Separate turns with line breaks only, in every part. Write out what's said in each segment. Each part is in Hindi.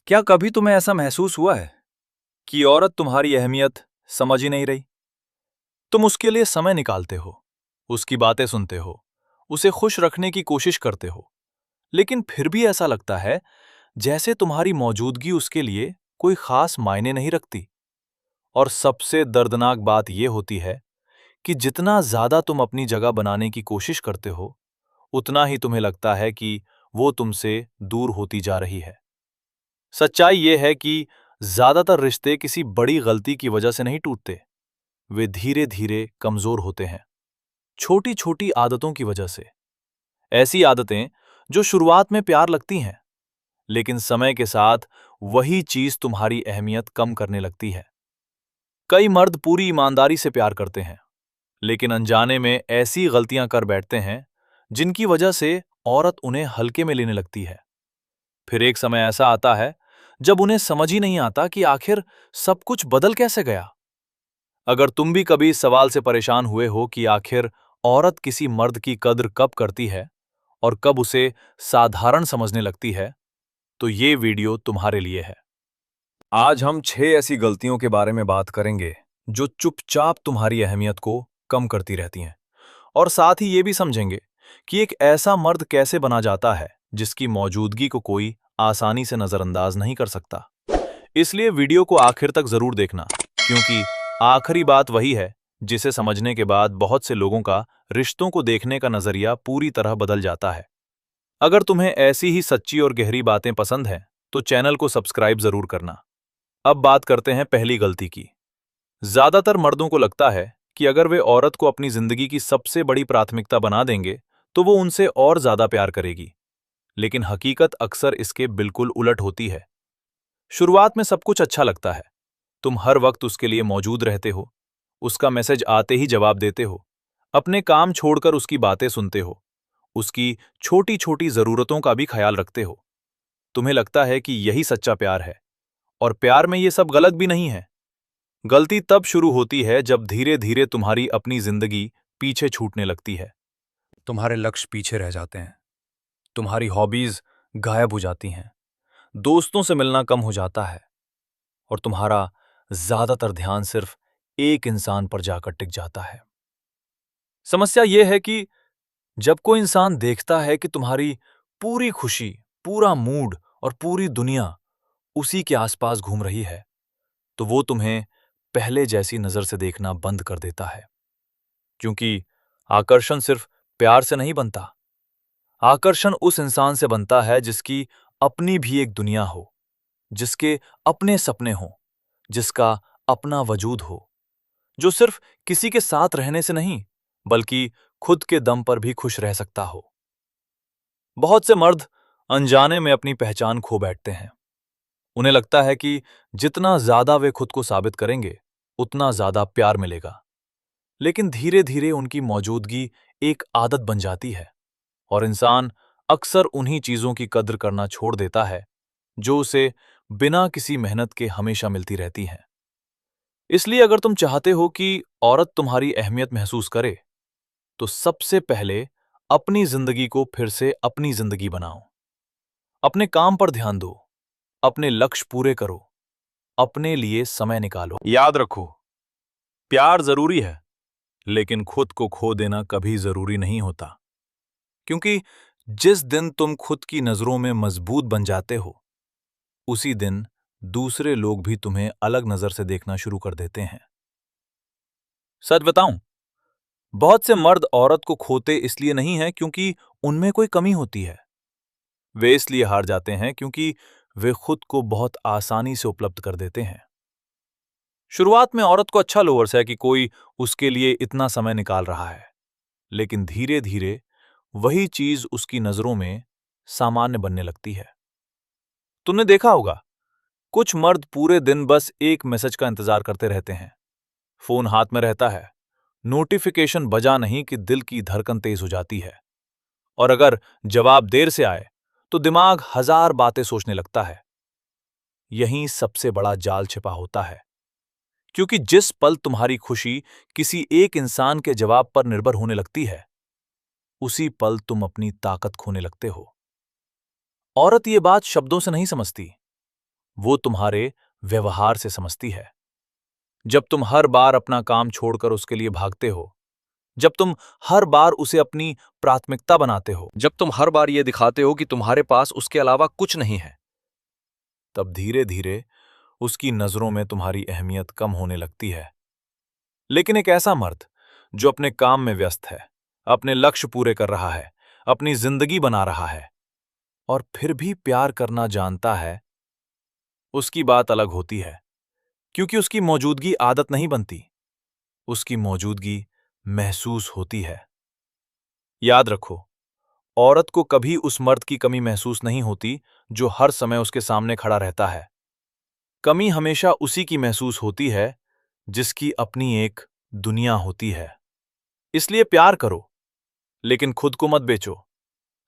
क्या कभी तुम्हें ऐसा महसूस हुआ है कि औरत तुम्हारी अहमियत समझ ही नहीं रही? तुम उसके लिए समय निकालते हो, उसकी बातें सुनते हो, उसे खुश रखने की कोशिश करते हो, लेकिन फिर भी ऐसा लगता है जैसे तुम्हारी मौजूदगी उसके लिए कोई खास मायने नहीं रखती। और सबसे दर्दनाक बात यह होती है कि जितना ज्यादा तुम अपनी जगह बनाने की कोशिश करते हो, उतना ही तुम्हें लगता है कि वो तुमसे दूर होती जा रही है। सच्चाई यह है कि ज्यादातर रिश्ते किसी बड़ी गलती की वजह से नहीं टूटते, वे धीरे धीरे कमजोर होते हैं, छोटी छोटी आदतों की वजह से। ऐसी आदतें जो शुरुआत में प्यार लगती हैं, लेकिन समय के साथ वही चीज तुम्हारी अहमियत कम करने लगती है। कई मर्द पूरी ईमानदारी से प्यार करते हैं, लेकिन अनजाने में ऐसी गलतियां कर बैठते हैं जिनकी वजह से औरत उन्हें हल्के में लेने लगती है। फिर एक समय ऐसा आता है जब उन्हें समझ ही नहीं आता कि आखिर सब कुछ बदल कैसे गया। अगर तुम भी कभी इस सवाल से परेशान हुए हो कि आखिर औरत किसी मर्द की कद्र कब करती है और कब उसे साधारण समझने लगती है, तो ये वीडियो तुम्हारे लिए है। आज हम 6 ऐसी गलतियों के बारे में बात करेंगे जो चुपचाप तुम्हारी अहमियत को कम करती रहती हैं, और साथ ही ये भी समझेंगे कि एक ऐसा मर्द कैसे बना जाता है जिसकी मौजूदगी को कोई आसानी से नजरअंदाज नहीं कर सकता। इसलिए वीडियो को आखिर तक जरूर देखना, क्योंकि आखिरी बात वही है जिसे समझने के बाद बहुत से लोगों का रिश्तों को देखने का नजरिया पूरी तरह बदल जाता है। अगर तुम्हें ऐसी ही सच्ची और गहरी बातें पसंद हैं, तो चैनल को सब्सक्राइब जरूर करना। अब बात करते हैं पहली गलती की। ज्यादातर मर्दों को लगता है कि अगर वे औरत को अपनी जिंदगी की सबसे बड़ी प्राथमिकता बना देंगे, तो वो उनसे और ज्यादा प्यार करेगी। लेकिन हकीकत अक्सर इसके बिल्कुल उलट होती है। शुरुआत में सब कुछ अच्छा लगता है, तुम हर वक्त उसके लिए मौजूद रहते हो, उसका मैसेज आते ही जवाब देते हो, अपने काम छोड़कर उसकी बातें सुनते हो, उसकी छोटी छोटी जरूरतों का भी ख्याल रखते हो। तुम्हें लगता है कि यही सच्चा प्यार है, और प्यार में ये सब गलत भी नहीं है। गलती तब शुरू होती है जब धीरे धीरे तुम्हारी अपनी जिंदगी पीछे छूटने लगती है। तुम्हारे लक्ष्य पीछे रह जाते हैं, तुम्हारी हॉबीज गायब हो जाती हैं, दोस्तों से मिलना कम हो जाता है, और तुम्हारा ज्यादातर ध्यान सिर्फ एक इंसान पर जाकर टिक जाता है। समस्या यह है कि जब कोई इंसान देखता है कि तुम्हारी पूरी खुशी, पूरा मूड और पूरी दुनिया उसी के आसपास घूम रही है, तो वो तुम्हें पहले जैसी नजर से देखना बंद कर देता है। क्योंकि आकर्षण सिर्फ प्यार से नहीं बनता, आकर्षण उस इंसान से बनता है जिसकी अपनी भी एक दुनिया हो, जिसके अपने सपने हों, जिसका अपना वजूद हो, जो सिर्फ किसी के साथ रहने से नहीं, बल्कि खुद के दम पर भी खुश रह सकता हो। बहुत से मर्द अनजाने में अपनी पहचान खो बैठते हैं। उन्हें लगता है कि जितना ज्यादा वे खुद को साबित करेंगे, उतना ज्यादा प्यार मिलेगा। लेकिन धीरे धीरे उनकी मौजूदगी एक आदत बन जाती है, और इंसान अक्सर उन्हीं चीजों की कद्र करना छोड़ देता है जो उसे बिना किसी मेहनत के हमेशा मिलती रहती हैं। इसलिए अगर तुम चाहते हो कि औरत तुम्हारी अहमियत महसूस करे, तो सबसे पहले अपनी जिंदगी को फिर से अपनी जिंदगी बनाओ। अपने काम पर ध्यान दो, अपने लक्ष्य पूरे करो, अपने लिए समय निकालो। याद रखो, प्यार जरूरी है, लेकिन खुद को खो देना कभी जरूरी नहीं होता। क्योंकि जिस दिन तुम खुद की नजरों में मजबूत बन जाते हो, उसी दिन दूसरे लोग भी तुम्हें अलग नजर से देखना शुरू कर देते हैं। सच बताऊं, बहुत से मर्द औरत को खोते इसलिए नहीं है क्योंकि उनमें कोई कमी होती है। वे इसलिए हार जाते हैं क्योंकि वे खुद को बहुत आसानी से उपलब्ध कर देते हैं। शुरुआत में औरत को अच्छा लोवर्स है कि कोई उसके लिए इतना समय निकाल रहा है, लेकिन धीरे धीरे वही चीज उसकी नजरों में सामान्य बनने लगती है। तुमने देखा होगा, कुछ मर्द पूरे दिन बस एक मैसेज का इंतजार करते रहते हैं। फोन हाथ में रहता है, नोटिफिकेशन बजा नहीं कि दिल की धड़कन तेज हो जाती है, और अगर जवाब देर से आए तो दिमाग हजार बातें सोचने लगता है। यहीं सबसे बड़ा जाल छिपा होता है, क्योंकि जिस पल तुम्हारी खुशी किसी एक इंसान के जवाब पर निर्भर होने लगती है, उसी पल तुम अपनी ताकत खोने लगते हो। औरत ये बात शब्दों से नहीं समझती, वो तुम्हारे व्यवहार से समझती है। जब तुम हर बार अपना काम छोड़कर उसके लिए भागते हो, जब तुम हर बार उसे अपनी प्राथमिकता बनाते हो,
जब तुम हर बार ये दिखाते हो कि तुम्हारे पास उसके अलावा कुछ नहीं है,
तब धीरे धीरे उसकी नजरों में तुम्हारी अहमियत कम होने लगती है। लेकिन एक ऐसा मर्द जो अपने काम में व्यस्त है, अपने लक्ष्य पूरे कर रहा है, अपनी जिंदगी बना रहा है और फिर भी प्यार करना जानता है, उसकी बात अलग होती है। क्योंकि उसकी मौजूदगी आदत नहीं बनती, उसकी मौजूदगी महसूस होती है। याद रखो, औरत को कभी उस मर्द की कमी महसूस नहीं होती जो हर समय उसके सामने खड़ा रहता है। कमी हमेशा उसी की महसूस होती है जिसकी अपनी एक दुनिया होती है। इसलिए प्यार करो, लेकिन खुद को मत बेचो।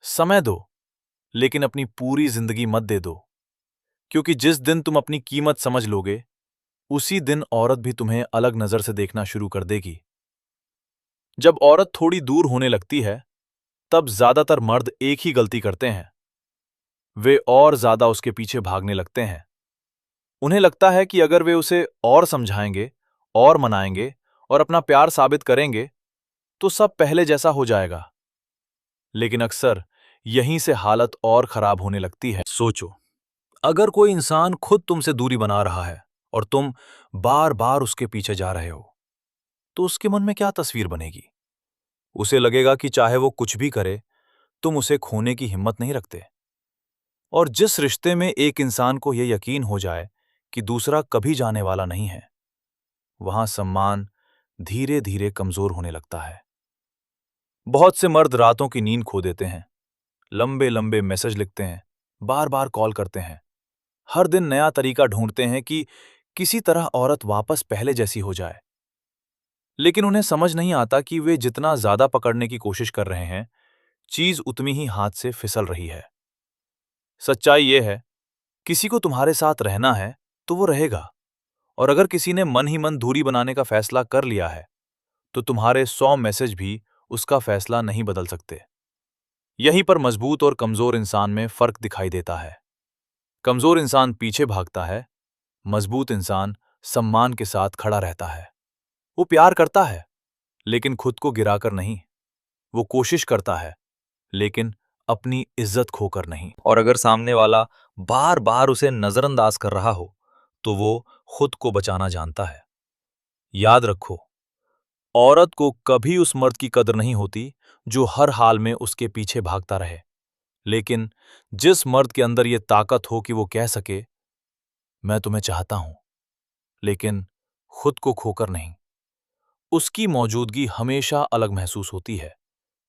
समय दो, लेकिन अपनी पूरी जिंदगी मत दे दो। क्योंकि जिस दिन तुम अपनी कीमत समझ लोगे, उसी दिन औरत भी तुम्हें अलग नजर से देखना शुरू कर देगी। जब औरत थोड़ी दूर होने लगती है, तब ज्यादातर मर्द एक ही गलती करते हैं। वे और ज्यादा उसके पीछे भागने लगते हैं। उन्हें लगता है कि अगर वे उसे और समझाएंगे और मनाएंगे और अपना प्यार साबित करेंगे, तो सब पहले जैसा हो जाएगा। लेकिन अक्सर यहीं से हालत और खराब होने लगती है। सोचो, अगर कोई इंसान खुद तुमसे दूरी बना रहा है और तुम बार बार उसके पीछे जा रहे हो, तो उसके मन में क्या तस्वीर बनेगी? उसे लगेगा कि चाहे वो कुछ भी करे, तुम उसे खोने की हिम्मत नहीं रखते। और जिस रिश्ते में एक इंसान को यह यकीन हो जाए कि दूसरा कभी जाने वाला नहीं है, वहां सम्मान धीरे धीरे कमजोर होने लगता है। बहुत से मर्द रातों की नींद खो देते हैं, लंबे लंबे मैसेज लिखते हैं, बार बार कॉल करते हैं, हर दिन नया तरीका ढूंढते हैं कि किसी तरह औरत वापस पहले जैसी हो जाए। लेकिन उन्हें समझ नहीं आता कि वे जितना ज्यादा पकड़ने की कोशिश कर रहे हैं, चीज उतनी ही हाथ से फिसल रही है। सच्चाई यह है, किसी को तुम्हारे साथ रहना है तो वो रहेगा। और अगर किसी ने मन ही मन दूरी बनाने का फैसला कर लिया है, तो तुम्हारे 100 मैसेज भी उसका फैसला नहीं बदल सकते। यहीं पर मजबूत और कमजोर इंसान में फर्क दिखाई देता है। कमजोर इंसान पीछे भागता है, मजबूत इंसान सम्मान के साथ खड़ा रहता है। वो प्यार करता है, लेकिन खुद को गिराकर नहीं। वो कोशिश करता है, लेकिन अपनी इज्जत खोकर नहीं। और अगर सामने वाला बार बार उसे नजरअंदाज कर रहा हो, तो वो खुद को बचाना जानता है। याद रखो, औरत को कभी उस मर्द की कदर नहीं होती जो हर हाल में उसके पीछे भागता रहे। लेकिन जिस मर्द के अंदर यह ताकत हो कि वो कह सके, मैं तुम्हें चाहता हूं, लेकिन खुद को खोकर नहीं, उसकी मौजूदगी हमेशा अलग महसूस होती है।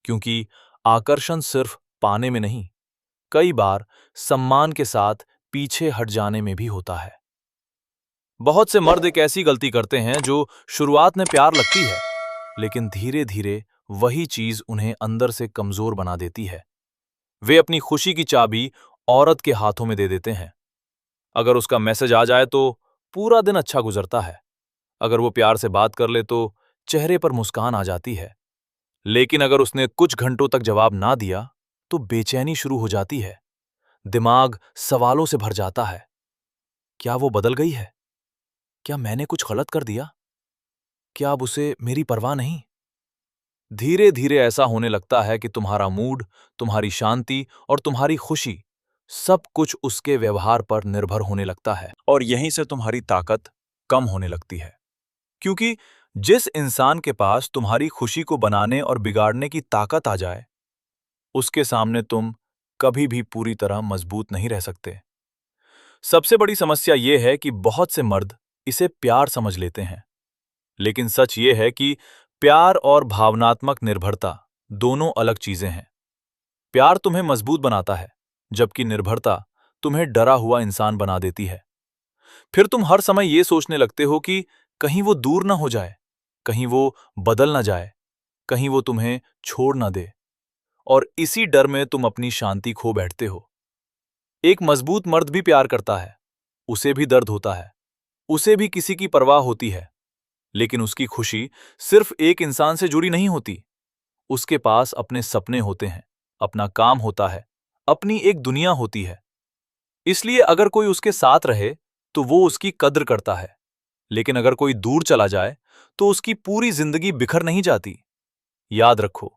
क्योंकि आकर्षण सिर्फ पाने में नहीं, कई बार सम्मान के साथ पीछे हट जाने में भी होता है। बहुत से मर्द एक ऐसी गलती करते हैं जो शुरुआत में प्यार लगती है, लेकिन धीरे धीरे वही चीज उन्हें अंदर से कमजोर बना देती है। वे अपनी खुशी की चाबी औरत के हाथों में दे देते हैं। अगर उसका मैसेज आ जाए तो पूरा दिन अच्छा गुजरता है। अगर वो प्यार से बात कर ले तो चेहरे पर मुस्कान आ जाती है। लेकिन अगर उसने कुछ घंटों तक जवाब ना दिया, तो बेचैनी शुरू हो जाती है। दिमाग सवालों से भर जाता है। क्या वो बदल गई है? क्या मैंने कुछ गलत कर दिया? क्या अब उसे मेरी परवाह नहीं? धीरे धीरे ऐसा होने लगता है कि तुम्हारा मूड, तुम्हारी शांति और तुम्हारी खुशी, सब कुछ उसके व्यवहार पर निर्भर होने लगता है। और यहीं से तुम्हारी ताकत कम होने लगती है। क्योंकि जिस इंसान के पास तुम्हारी खुशी को बनाने और बिगाड़ने की ताकत आ जाए, उसके सामने तुम कभी भी पूरी तरह मजबूत नहीं रह सकते। सबसे बड़ी समस्या यह है कि बहुत से मर्द इसे प्यार समझ लेते हैं। लेकिन सच ये है कि प्यार और भावनात्मक निर्भरता दोनों अलग चीजें हैं। प्यार तुम्हें मजबूत बनाता है, जबकि निर्भरता तुम्हें डरा हुआ इंसान बना देती है। फिर तुम हर समय ये सोचने लगते हो कि कहीं वो दूर ना हो जाए, कहीं वो बदल ना जाए, कहीं वो तुम्हें छोड़ ना दे। और इसी डर में तुम अपनी शांति खो बैठते हो। एक मजबूत मर्द भी प्यार करता है, उसे भी दर्द होता है, उसे भी किसी की परवाह होती है। लेकिन उसकी खुशी सिर्फ एक इंसान से जुड़ी नहीं होती। उसके पास अपने सपने होते हैं, अपना काम होता है, अपनी एक दुनिया होती है। इसलिए अगर कोई उसके साथ रहे तो वो उसकी कद्र करता है, लेकिन अगर कोई दूर चला जाए तो उसकी पूरी जिंदगी बिखर नहीं जाती। याद रखो,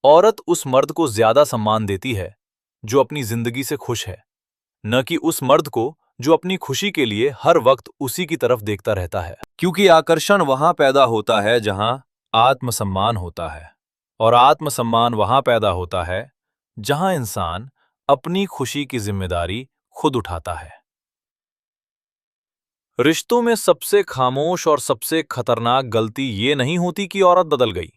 औरत उस मर्द को ज्यादा सम्मान देती है जो अपनी जिंदगी से खुश है, न कि उस मर्द को जो अपनी खुशी के लिए हर वक्त उसी की तरफ देखता रहता है। क्योंकि आकर्षण वहां पैदा होता है जहां आत्मसम्मान होता है, और आत्मसम्मान वहां पैदा होता है जहां इंसान अपनी खुशी की जिम्मेदारी खुद उठाता है। रिश्तों में सबसे खामोश और सबसे खतरनाक गलती ये नहीं होती कि औरत बदल गई।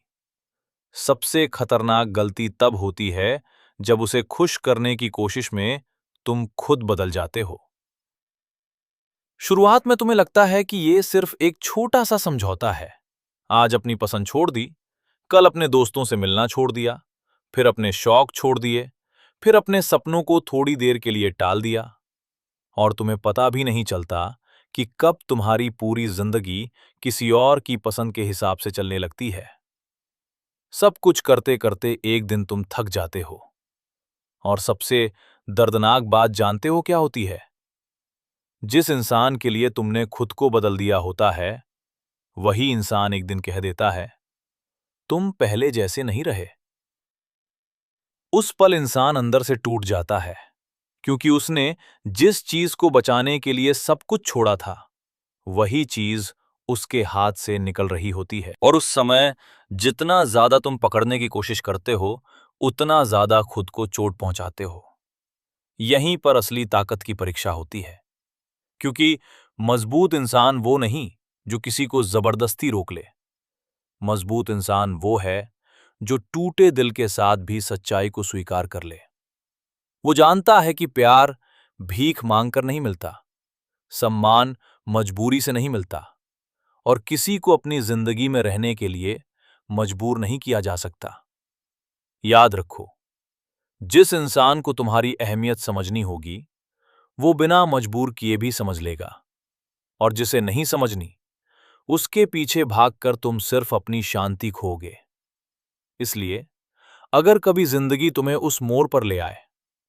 सबसे खतरनाक गलती तब होती है जब उसे खुश करने की कोशिश में तुम खुद बदल जाते हो। शुरुआत में तुम्हें लगता है कि ये सिर्फ एक छोटा सा समझौता है। आज अपनी पसंद छोड़ दी, कल अपने दोस्तों से मिलना छोड़ दिया, फिर अपने शौक छोड़ दिए, फिर अपने सपनों को थोड़ी देर के लिए टाल दिया, और तुम्हें पता भी नहीं चलता कि कब तुम्हारी पूरी जिंदगी किसी और की पसंद के हिसाब से चलने लगती है। सब कुछ करते करते एक दिन तुम थक जाते हो, और सबसे दर्दनाक बात जानते हो क्या होती है? जिस इंसान के लिए तुमने खुद को बदल दिया होता है, वही इंसान एक दिन कह देता है, तुम पहले जैसे नहीं रहे। उस पल इंसान अंदर से टूट जाता है, क्योंकि उसने जिस चीज को बचाने के लिए सब कुछ छोड़ा था, वही चीज उसके हाथ से निकल रही होती है। और उस समय जितना ज्यादा तुम पकड़ने की कोशिश करते हो, उतना ज्यादा खुद को चोट पहुंचाते हो। यहीं पर असली ताकत की परीक्षा होती है, क्योंकि मजबूत इंसान वो नहीं जो किसी को जबरदस्ती रोक ले। मजबूत इंसान वो है जो टूटे दिल के साथ भी सच्चाई को स्वीकार कर ले। वो जानता है कि प्यार भीख मांगकर नहीं मिलता, सम्मान मजबूरी से नहीं मिलता, और किसी को अपनी जिंदगी में रहने के लिए मजबूर नहीं किया जा सकता। याद रखो, जिस इंसान को तुम्हारी अहमियत समझनी होगी, वो बिना मजबूर किए भी समझ लेगा, और जिसे नहीं समझनी, उसके पीछे भागकर तुम सिर्फ अपनी शांति खोगे। इसलिए अगर कभी जिंदगी तुम्हें उस मोड़ पर ले आए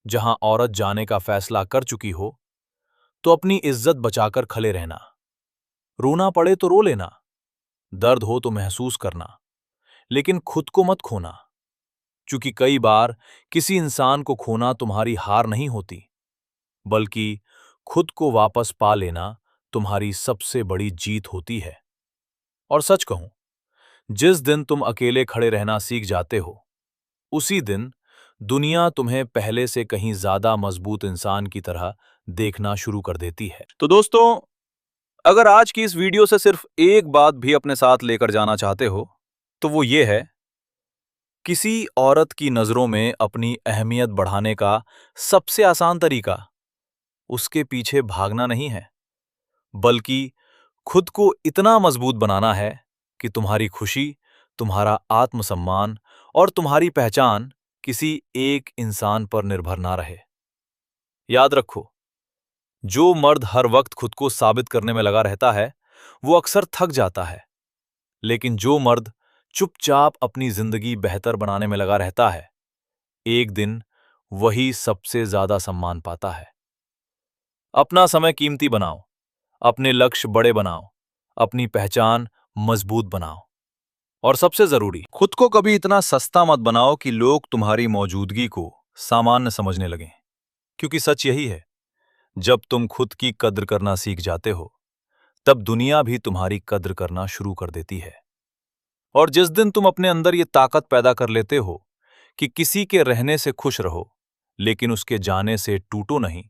जहां औरत जाने का फैसला कर चुकी हो, तो अपनी इज्जत बचाकर खड़े रहना। रोना पड़े तो रो लेना, दर्द हो तो महसूस करना, लेकिन खुद को मत खोना, क्योंकि कई बार किसी इंसान को खोना तुम्हारी हार नहीं होती, बल्कि खुद को वापस पा लेना तुम्हारी सबसे बड़ी जीत होती है। और सच कहूं, जिस दिन तुम अकेले खड़े रहना सीख जाते हो, उसी दिन दुनिया तुम्हें पहले से कहीं ज्यादा मजबूत इंसान की तरह देखना शुरू कर देती है। तो दोस्तों, अगर आज की इस वीडियो से सिर्फ एक बात भी अपने साथ लेकर जाना चाहते हो, तो वो ये है, किसी औरत की नजरों में अपनी अहमियत बढ़ाने का सबसे आसान तरीका उसके पीछे भागना नहीं है, बल्कि खुद को इतना मजबूत बनाना है कि तुम्हारी खुशी, तुम्हारा आत्मसम्मान और तुम्हारी पहचान किसी एक इंसान पर निर्भर ना रहे। याद रखो, जो मर्द हर वक्त खुद को साबित करने में लगा रहता है, वो अक्सर थक जाता है, लेकिन जो मर्द चुपचाप अपनी जिंदगी बेहतर बनाने में लगा रहता है, एक दिन वही सबसे ज्यादा सम्मान पाता है। अपना समय कीमती बनाओ, अपने लक्ष्य बड़े बनाओ, अपनी पहचान मजबूत बनाओ, और सबसे जरूरी, खुद को कभी इतना सस्ता मत बनाओ कि लोग तुम्हारी मौजूदगी को सामान्य समझने लगें। क्योंकि सच यही है, जब तुम खुद की कद्र करना सीख जाते हो, तब दुनिया भी तुम्हारी कद्र करना शुरू कर देती है। और जिस दिन तुम अपने अंदर ये ताकत पैदा कर लेते हो कि किसी के रहने से खुश रहो, लेकिन उसके जाने से टूटो नहीं,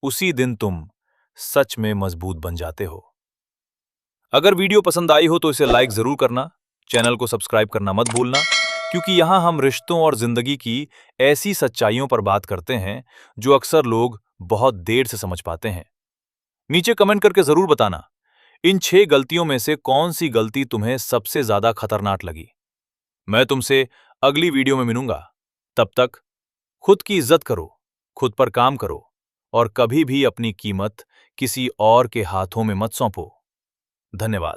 उसी दिन तुम सच में मजबूत बन जाते हो। अगर वीडियो पसंद आई हो तो इसे लाइक जरूर करना, चैनल को सब्सक्राइब करना मत भूलना, क्योंकि यहां हम रिश्तों और जिंदगी की ऐसी सच्चाइयों पर बात करते हैं जो अक्सर लोग बहुत देर से समझ पाते हैं। नीचे कमेंट करके जरूर बताना, इन 6 गलतियों में से कौन सी गलती तुम्हें सबसे ज्यादा खतरनाक लगी। मैं तुमसे अगली वीडियो में मिलूंगा। तब तक खुद की इज्जत करो, खुद पर काम करो, और कभी भी अपनी कीमत किसी और के हाथों में मत सौंपो। धन्यवाद।